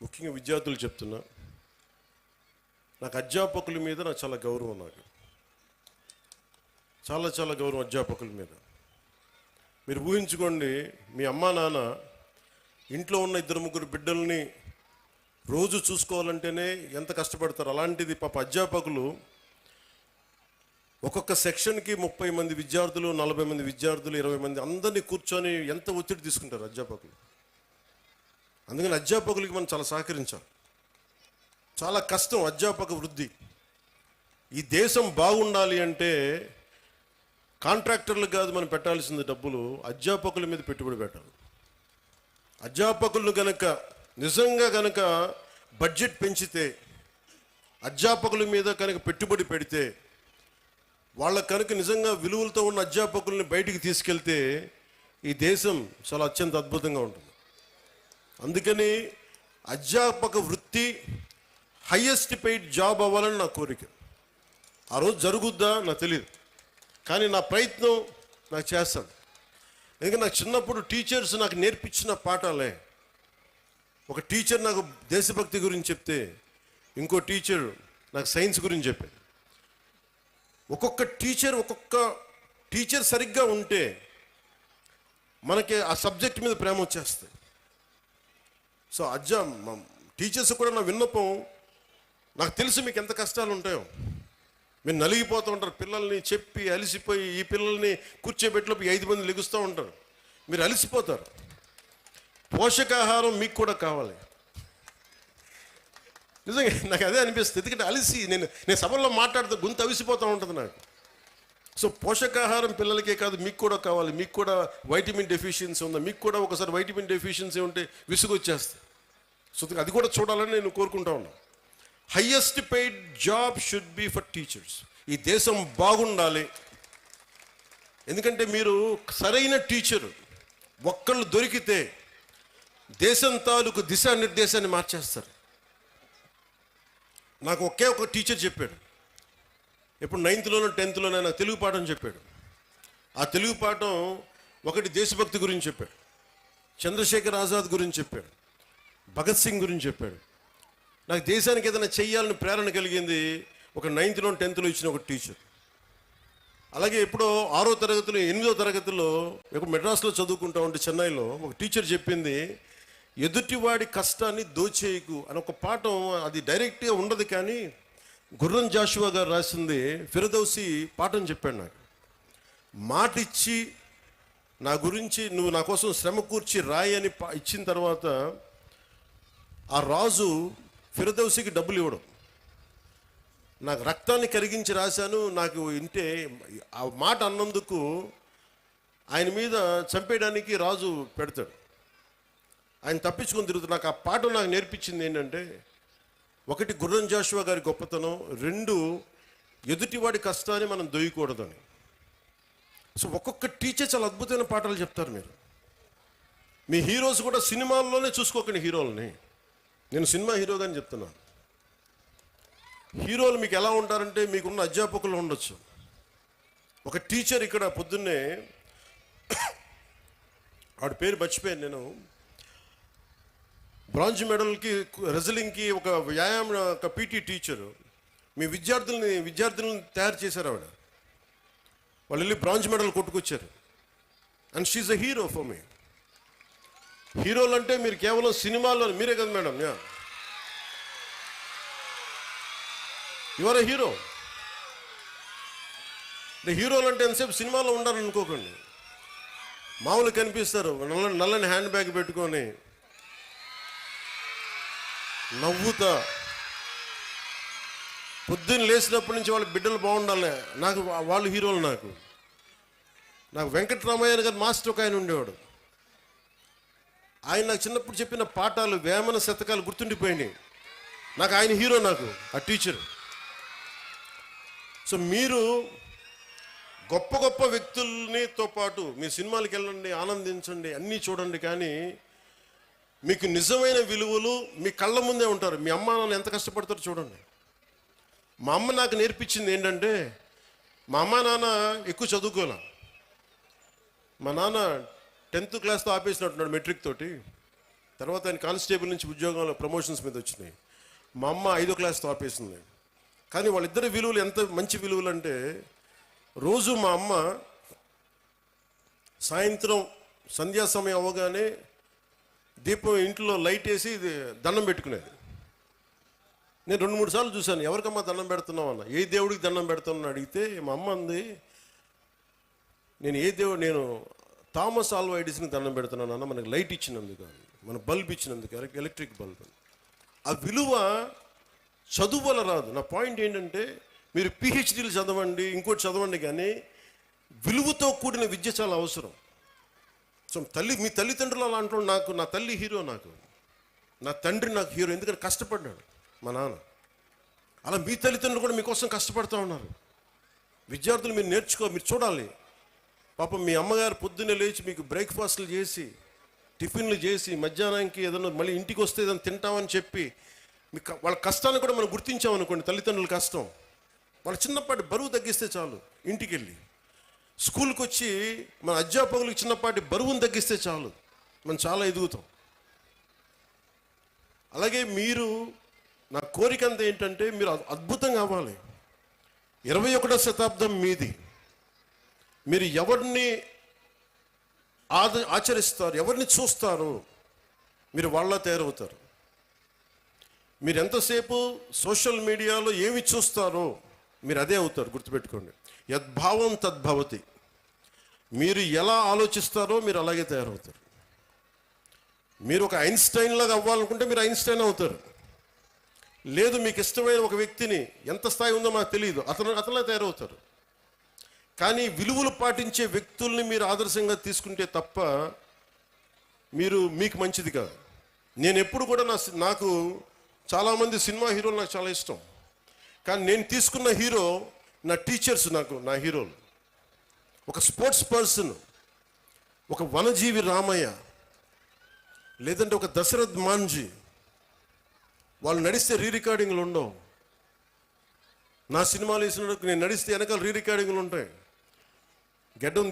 ముఖ్యంగా విద్యార్థులు చెప్తున్నా, నాకు అధ్యాపకుల మీద నాకు చాలా గౌరవం. నాకు చాలా చాలా గౌరవం అధ్యాపకుల మీద. మీరు ఊహించుకోండి, మీ అమ్మా నాన్న ఇంట్లో ఉన్న 2-3 బిడ్డల్ని రోజు చూసుకోవాలంటేనే ఎంత కష్టపడతారు. అలాంటిది పాప అధ్యాపకులు ఒక్కొక్క సెక్షన్కి 30 మంది విద్యార్థులు, 40 మంది విద్యార్థులు, 20 మంది అందరినీ కూర్చొని ఎంత ఒత్తిడి తీసుకుంటారు అధ్యాపకులు. అందుకని అధ్యాపకులకి మనం చాలా సహకరించాలి. చాలా కష్టం అధ్యాపక వృద్ధి. ఈ దేశం బాగుండాలి అంటే కాంట్రాక్టర్లు కాదు మనం పెట్టాల్సింది డబ్బులు, అధ్యాపకుల మీద పెట్టుబడి పెట్టాలి. అధ్యాపకులను గనక నిజంగా గనక బడ్జెట్ పెంచితే, అధ్యాపకుల మీద కనుక పెట్టుబడి పెడితే, వాళ్ళ కనుక నిజంగా విలువలతో ఉన్న అధ్యాపకుల్ని బయటికి తీసుకెళ్తే ఈ దేశం చాలా అత్యంత అద్భుతంగా ఉంటుంది. అందుకని అధ్యాపక వృత్తి హయ్యెస్ట్ పెయిడ్ జాబ్ అవ్వాలని నా కోరిక. ఆ రోజు జరుగుద్దా నాకు తెలియదు, కానీ నా ప్రయత్నం నాకు చేస్తాను. ఎందుకంటే నాకు చిన్నప్పుడు టీచర్స్ నాకు నేర్పించిన పాఠాలే. ఒక టీచర్ నాకు దేశభక్తి గురించి చెప్తే, ఇంకో టీచర్ నాకు సైన్స్ గురించి చెప్పారు. ఒక్కొక్క టీచర్ సరిగ్గా ఉంటే మనకి ఆ సబ్జెక్ట్ మీద ప్రేమ వచ్చేస్తుంది. సో టీచర్స్ కూడా నా విన్నపం, నాకు తెలుసు మీకు ఎంత కష్టాలు ఉంటాయో. మీరు నలిగిపోతూ ఉంటారు, పిల్లల్ని చెప్పి అలిసిపోయి ఈ పిల్లల్ని కూర్చోబెట్టినప్పుడు 5 మంది లెగుస్తూ ఉంటారు, మీరు అలిసిపోతారు. పోషకాహారం మీకు కూడా కావాలి. నిజంగా నాకు అదే అనిపిస్తుంది. ఎందుకంటే అలిసి నేను సభల్లో మాట్లాడుతూ గొంతు అవిసిపోతూ ఉంటుంది నాకు. సో పోషకాహారం పిల్లలకే కాదు, మీకు కూడా కావాలి. మీకు కూడా వైటమిన్ డెఫిషియన్సీ ఉందా, మీకు కూడా ఒకసారి వైటమిన్ డెఫిషియన్సీ ఉంటే విసుగు వచ్చేస్తుంది. సో అది కూడా చూడాలని నేను కోరుకుంటా ఉన్నాను. Highest paid job should be for teachers. ఈ దేశం బాగుండాలి. ఎందుకంటే మీరు సరైన టీచరు ఒక్కళ్ళు దొరికితే దేశం తాలూకు దిశానిర్దేశాన్ని మార్చేస్తారు. నాకు ఒకే ఒక టీచర్ చెప్పాడు, ఇప్పుడు 9th-లోనో 10th-లోనో నాకు తెలుగు పాఠం చెప్పాడు. ఆ తెలుగు పాఠం ఒకటి దేశభక్తి గురించి చెప్పాడు, చంద్రశేఖర్ ఆజాద్ గురించి చెప్పాడు, భగత్ సింగ్ గురించి చెప్పాడు. నాకు దేశానికి ఏదైనా చెయ్యాలని ప్రేరణ కలిగింది ఒక 9th-లో 10th-లో ఇచ్చిన ఒక టీచర్. అలాగే ఎప్పుడో 6వ తరగతిలో 8వ తరగతిలో ఒక మెడ్రాస్లో చదువుకుంటా ఉంటే చెన్నైలో ఒక టీచర్ చెప్పింది, ఎదుటివాడి కష్టాన్ని దోచేయకు అని ఒక పాఠం. అది డైరెక్ట్గా ఉండదు, కానీ గుర్రం జాషువా గారు రాసింది ఫిరదౌసి పాఠం చెప్పాడు నాకు. మాట ఇచ్చి నా గురించి నువ్వు నా కోసం శ్రమ కూర్చి రాయి అని ఇచ్చిన తర్వాత ఆ రాజు ఫిరదౌసికి డబ్బులు ఇవ్వడం. నాకు రక్తాన్ని కరిగించి రాశాను, నాకు ఇంటే ఆ మాట అన్నందుకు ఆయన మీద చంపేయడానికి రాజు పెడతాడు. ఆయన తప్పించుకొని తిరుగుతాడు. నాకు ఆ పాఠం నాకు నేర్పించింది ఏంటంటే, ఒకటి గుర్రం జాషువా గారి గొప్పతనం, 2 ఎదుటివాడి కష్టాన్ని మనం దొయ్యకూడదని. సో ఒక్కొక్క టీచర్ చాలా అద్భుతమైన పాఠాలు చెప్తారు. మీ హీరోస్ కూడా సినిమాల్లోనే చూసుకోకండి హీరోలని. నేను సినిమా హీరోగాని చెప్తున్నాను. హీరోలు మీకు ఎలా ఉంటారంటే, మీకున్న అధ్యాపకులు ఉండొచ్చు. ఒక టీచర్ ఇక్కడ పొద్దున్నే ఆవిడ పేరు మర్చిపోయాను నేను, బ్రాంజ్ మెడల్కి రెజ్లింగ్కి ఒక వ్యాయామం ఒక పీటీ టీచరు మీ విద్యార్థులను తయారు చేశారు. ఆవిడ వాళ్ళు వెళ్ళి బ్రాంజ్ మెడల్ కొట్టుకొచ్చారు. And she a hero for me. హీరోలు అంటే మీరు కేవలం సినిమాల్లో మీరే కదా madam, you are a hero. హీరోలు అంటే ఎంతసేపు సినిమాలో ఉండాలనుకోకండి. మామూలు కనిపిస్తారు, నల్లని హ్యాండ్ బ్యాగ్ పెట్టుకొని నవ్వుతా. పొద్దున్న లేచినప్పటి నుంచి వాళ్ళ బిడ్డలు బాగుండాలి, నాకు వాళ్ళు హీరోలు. నాకు వెంకటరామయ్య గారు మాస్టర్ ఒక ఆయన ఉండేవాడు. ఆయన నాకు చిన్నప్పుడు చెప్పిన పాఠాలు, వేమన శతకాలు గుర్తుండిపోయినాయి. నాకు ఆయన హీరో, నాకు ఆ టీచర్. సో మీరు గొప్ప గొప్ప వ్యక్తులతో పాటు మీ సినిమాలకు వెళ్ళండి, ఆనందించండి, అన్నీ చూడండి, కానీ మీకు నిజమైన విలువలు మీ కళ్ళ ముందే ఉంటారు. మీ అమ్మ నాన్న ఎంత కష్టపడతారో చూడండి. మా అమ్మ నాకు నేర్పించింది ఏంటంటే, మా అమ్మ నాన్న ఎక్కువ చదువుకోలే. మా నాన్న 10th క్లాస్తో ఆపేసినట్టున్నాడు, మెట్రిక్ తోటి. తర్వాత ఆయన కానిస్టేబుల్ నుంచి ఉద్యోగంలో ప్రమోషన్స్ మీద వచ్చినాయి. మా అమ్మ 5వ క్లాస్తో ఆపేసింది. కానీ వాళ్ళిద్దరి విలువలు ఎంత మంచి విలువలు అంటే, రోజు మా అమ్మ సాయంత్రం సంధ్యా సమయం అవ్వగానే దీపం ఇంట్లో లైట్ వేసి దండం పెట్టుకునేది. నేను 2-3 సార్లు చూశాను, ఎవరికమ్మా దండం పెడుతున్నావు అన్న. ఏ దేవుడికి దండం పెడుతున్నాను అడిగితే మా అమ్మ అంది, నేను థామస్ ఆల్వా ఎడిసన్కి దండం పెడుతున్నాను అన్న, మనకి లైట్ ఇచ్చినందుకు, మన బల్బ్ ఇచ్చినందుకు, ఎలక్ట్రిక్ బల్బ్. ఆ విలువ చదువు వల్ల రాదు. నా పాయింట్ ఏంటంటే, మీరు పిహెచ్డీలు చదవండి, ఇంకోటి చదవండి, కానీ విలువతో కూడిన విద్య చాలా అవసరం. సో మీ తల్లిదండ్రులు అలా అంటాడు. నా తల్లి హీరో, నా తండ్రి నాకు హీరో. ఎందుకంటే కష్టపడ్డాడు మా నాన్న. అలా మీ తల్లిదండ్రులు కూడా మీకోసం కష్టపడుతూ ఉన్నారు. విద్యార్థులు మీరు చూడాలి. పాపం మీ అమ్మగారు పొద్దున్నే లేచి మీకు బ్రేక్ఫాస్ట్లు చేసి, టిఫిన్లు చేసి, మధ్యాహ్నానికి ఏదైనా మళ్ళీ ఇంటికి వస్తే ఏదైనా తింటామని చెప్పి, వాళ్ళ కష్టాన్ని కూడా మనం గుర్తించామనుకోండి, తల్లిదండ్రుల కష్టం, వాళ్ళ చిన్నపాటి బరువు తగ్గిస్తే చాలు. ఇంటికి వెళ్ళి స్కూల్కి వచ్చి మన అధ్యాపకులకు చిన్నపాటి బరువును తగ్గిస్తే చాలు, మనం చాలా ఎదుగుతాం. అలాగే నా కోరిక అంతా ఏంటంటే, మీరు అద్భుతంగా అవ్వాలి. 21వ శతాబ్దం మీది. మీరు ఎవరిని ఆచరిస్తారు, ఎవరిని చూస్తారు, మీరు వాళ్ళ తయారవుతారు. మీరు ఎంతసేపు సోషల్ మీడియాలో ఏమి చూస్తారో మీరు అదే అవుతారు. గుర్తుపెట్టుకోండి, యద్భావం తద్భవతి. మీరు ఎలా ఆలోచిస్తారో మీరు అలాగే తయారవుతారు. మీరు ఒక ఐన్స్టైన్ లాగా అవ్వాలనుకుంటే మీరు ఐన్స్టైన్ అవుతారు. లేదు, మీకు ఇష్టమైన ఒక వ్యక్తిని, ఎంత స్థాయి ఉందో మాకు తెలియదు, అతలా తయారవుతారు. కానీ విలువలు పాటించే వ్యక్తుల్ని మీరు ఆదర్శంగా తీసుకుంటే తప్ప మీకు మంచిది కాదు. నేను ఎప్పుడు కూడా నాకు చాలామంది సినిమా హీరోలు నాకు చాలా ఇష్టం. కానీ నేను తీసుకున్న హీరో నా టీచర్స్, నా హీరోలు. ఒక స్పోర్ట్స్ పర్సన్, ఒక వనజీవి రామయ్య, లేదంటే ఒక దశరథ్ మాంజీ. వాళ్ళు నడిస్తే రికార్డింగ్లు ఉండవు. నా సినిమాలు వేసినప్పుడు నేను నడిస్తే వెనకాల రికార్డింగ్లు ఉంటాయి. గెడ్డం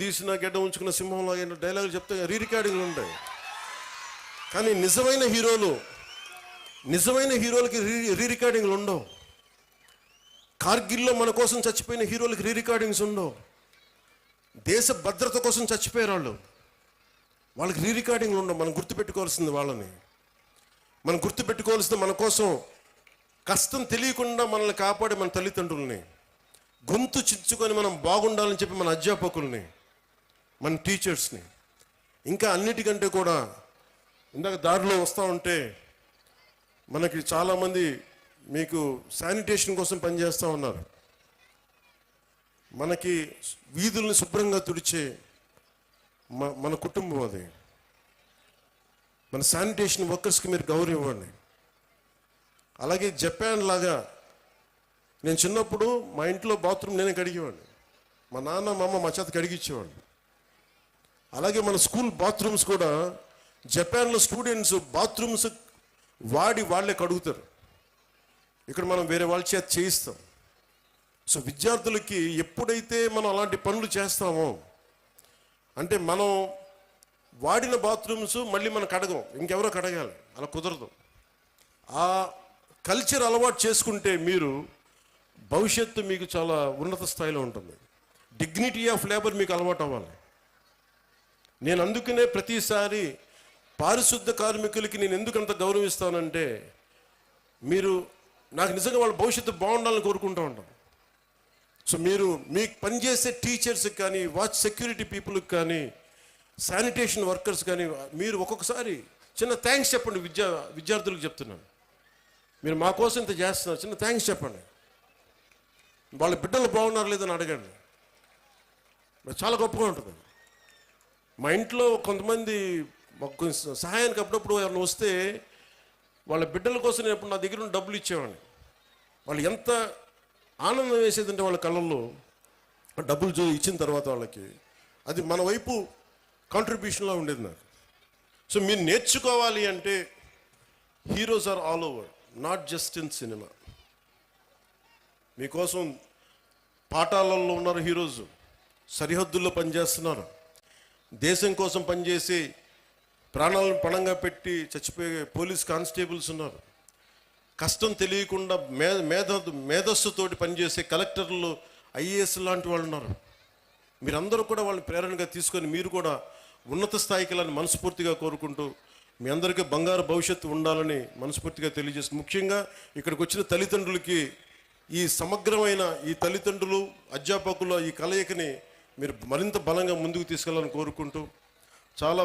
ఉంచుకున్న సింహంలో డైలాగులు చెప్తే రికార్డింగ్లు ఉంటాయి. కానీ నిజమైన హీరోలకి రికార్డింగ్లు ఉండవు. కార్గిల్లో మన కోసం చచ్చిపోయిన హీరోలకి రికార్డింగ్స్ ఉండవు. దేశ భద్రత కోసం చచ్చిపోయారు వాళ్ళకి రికార్డింగ్లు ఉండవు. మనం గుర్తుపెట్టుకోవాల్సింది వాళ్ళని. మనం గుర్తుపెట్టుకోవాల్సింది మన కోసం కష్టం తెలియకుండా మనల్ని కాపాడే మన తల్లిదండ్రుల్ని, గొంతు చించుకొని మనం బాగుండాలని చెప్పి మన అధ్యాపకుల్ని, మన టీచర్స్ని. ఇంకా అన్నిటికంటే కూడా, ఇందాక దారిలో వస్తూ ఉంటే మనకి చాలామంది మీకు శానిటేషన్ కోసం పనిచేస్తూ ఉన్నారు. మనకి వీధుల్ని శుభ్రంగా తుడిచే మన కుటుంబం అది. మన శానిటేషన్ వర్కర్స్కి మీరు గౌరవం ఇవ్వండి. అలాగే జపాన్ లాగా, నేను చిన్నప్పుడు మా ఇంట్లో బాత్రూమ్ నేనే కడిగేవాడిని. మా నాన్న మా అమ్మ మా చేత కడిగిచ్చేవాళ్ళు. అలాగే మన స్కూల్ బాత్రూమ్స్ కూడా జపాన్లో స్టూడెంట్స్ బాత్రూమ్స్ వాళ్ళే కడుగుతారు. ఇక్కడ మనం వేరే వాళ్ళ చేత చేయిస్తాం. సో విద్యార్థులకి ఎప్పుడైతే మనం అలాంటి పనులు చేస్తామో, అంటే మనం వాడిన బాత్రూమ్స్ మళ్ళీ మనం కడగం, ఇంకెవరో కడగాలి, అలా కుదరదు. ఆ కల్చర్ అలవాటు చేసుకుంటే భవిష్యత్తు మీకు చాలా ఉన్నత స్థాయిలో ఉంటుంది. డిగ్నిటీ ఆఫ్ లేబర్ మీకు అలవాటు అవ్వాలి. నేను అందుకనే ప్రతిసారి పారిశుద్ధ కార్మికులకి నేను ఎందుకంత గౌరవిస్తానంటే, నాకు నిజంగా వాళ్ళ భవిష్యత్తు బాగుండాలని కోరుకుంటూ ఉంటాం. సో మీకు పనిచేసే టీచర్స్కి కానీ, వాచ్ సెక్యూరిటీ పీపుల్కి కానీ, శానిటేషన్ వర్కర్స్ కానీ, మీరు ఒక్కొక్కసారి చిన్న థ్యాంక్స్ చెప్పండి. విద్యార్థులకు చెప్తున్నాను, మీరు మా కోసం ఇంత చేస్తున్నారు, చిన్న థ్యాంక్స్ చెప్పండి. వాళ్ళ బిడ్డలు బాగున్నారు లేదని అడగండి. చాలా గొప్పగా ఉంటుంది. మా ఇంట్లో కొంతమంది మాకు సహాయానికి అప్పుడప్పుడు ఎవరైనా వస్తే వాళ్ళ బిడ్డల కోసం నేను నా దగ్గర ఉన్న డబ్బులు ఇచ్చేవాడిని. వాళ్ళు ఎంత ఆనందం వేసేదంటే వాళ్ళ కళ్ళల్లో డబ్బులు ఇచ్చిన తర్వాత వాళ్ళకి అది మన వైపు కాంట్రిబ్యూషన్లా ఉండేది నాకు. సో మీరు నేర్చుకోవాలి అంటే, heroes are all over, not just in cinema. మీకోసం పాఠాలలో ఉన్నారు హీరోస్, సరిహద్దుల్లో పనిచేస్తున్నారు, దేశం కోసం పనిచేసి ప్రాణాలను పణంగా పెట్టి చచ్చిపోయే పోలీస్ కానిస్టేబుల్స్ ఉన్నారు. కష్టం తెలియకుండా మేధస్సుతోటి పనిచేసే కలెక్టర్లు, ఐఏఎస్ లాంటి వాళ్ళు ఉన్నారు. మీరందరూ కూడా వాళ్ళని ప్రేరణగా తీసుకొని మీరు కూడా ఉన్నత స్థాయికి వెళ్ళాలని మనస్ఫూర్తిగా కోరుకుంటూ, మీ అందరికీ బంగారు భవిష్యత్తు ఉండాలని మనస్ఫూర్తిగా తెలియజేస్తుంది. ముఖ్యంగా ఇక్కడికి వచ్చిన తల్లిదండ్రులకి ఈ సమగ్రమైన ఈ తల్లిదండ్రులు అధ్యాపకుల ఈ కలయికని మీరు మరింత బలంగా ముందుకు తీసుకెళ్ళాలని కోరుకుంటూ, చాలా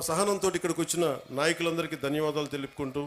సహనంతో ఇక్కడికి వచ్చిన నాయకులందరికీ ధన్యవాదాలు తెలుపుకుంటూ